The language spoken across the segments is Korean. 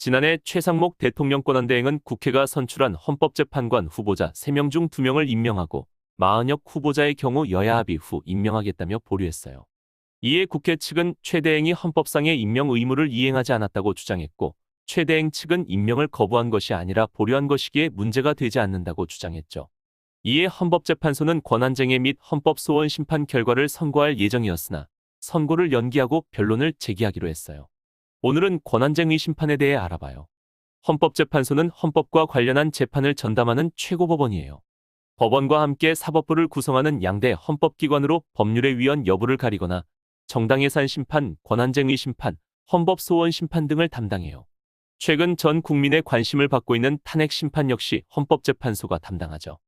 지난해 최상목 대통령 권한대행은 국회가 선출한 헌법재판관 후보자 3명 중 2명을 임명하고 마은혁 후보자의 경우 여야 합의 후 임명하겠다며 보류했어요. 이에 국회 측은 최 대행이 헌법상의 임명 의무를 이행하지 않았다고 주장했고, 최 대행 측은 임명을 거부한 것이 아니라 보류한 것이기에 문제가 되지 않는다고 주장했죠. 이에 헌법재판소는 권한쟁의 및 헌법소원 심판 결과를 선고할 예정이었으나 선고를 연기하고 변론을 제기하기로 했어요. 오늘은 권한쟁의 심판에 대해 알아봐요. 헌법재판소는 헌법과 관련한 재판을 전담하는 최고법원이에요. 법원과 함께 사법부를 구성하는 양대 헌법기관으로 법률의 위헌 여부를 가리거나 정당예산 심판, 권한쟁의 심판, 헌법소원 심판 등을 담당해요. 최근 전 국민의 관심을 받고 있는 탄핵 심판 역시 헌법재판소가 담당하죠.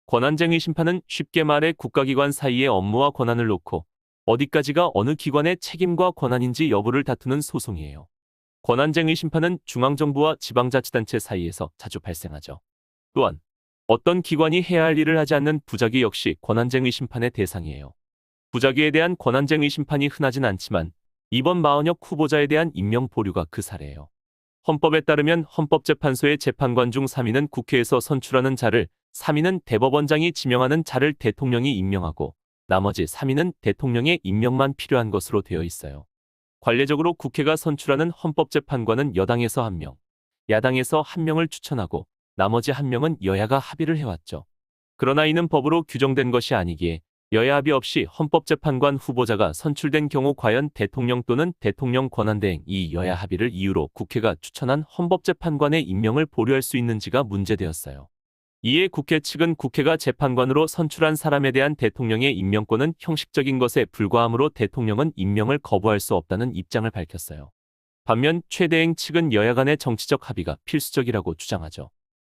권한쟁의 심판은 쉽게 말해 국가기관 사이의 업무와 권한을 놓고 어디까지가 어느 기관의 책임과 권한인지 여부를 다투는 소송이에요. 권한쟁의 심판은 중앙정부와 지방자치단체 사이에서 자주 발생하죠. 또한 어떤 기관이 해야 할 일을 하지 않는 부작위 역시 권한쟁의 심판의 대상이에요. 부작위에 대한 권한쟁의 심판이 흔하진 않지만 이번 마은혁 후보자에 대한 임명 보류가 그 사례예요. 헌법에 따르면 헌법재판소의 재판관 중 3인은 국회에서 선출하는 자를, 3인은 대법원장이 지명하는 자를 대통령이 임명하고 나머지 3인은 대통령의 임명만 필요한 것으로 되어 있어요. 관례적으로 국회가 선출하는 헌법재판관은 여당에서 1명, 야당에서 1명을 추천하고 나머지 1명은 여야가 합의를 해왔죠. 그러나 이는 법으로 규정된 것이 아니기에 여야 합의 없이 헌법재판관 후보자가 선출된 경우 과연 대통령 또는 대통령 권한대행 이 여야 합의를 이유로 국회가 추천한 헌법재판관의 임명을 보류할 수 있는지가 문제되었어요. 이에 국회 측은 국회가 재판관으로 선출한 사람에 대한 대통령의 임명권은 형식적인 것에 불과하므로 대통령은 임명을 거부할 수 없다는 입장을 밝혔어요. 반면 최 대행 측은 여야 간의 정치적 합의가 필수적이라고 주장하죠.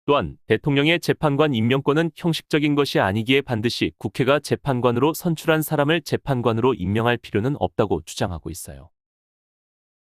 또한 대통령의 재판관 임명권은 형식적인 것이 아니기에 반드시 국회가 재판관으로 선출한 사람을 재판관으로 임명할 필요는 없다고 주장하고 있어요.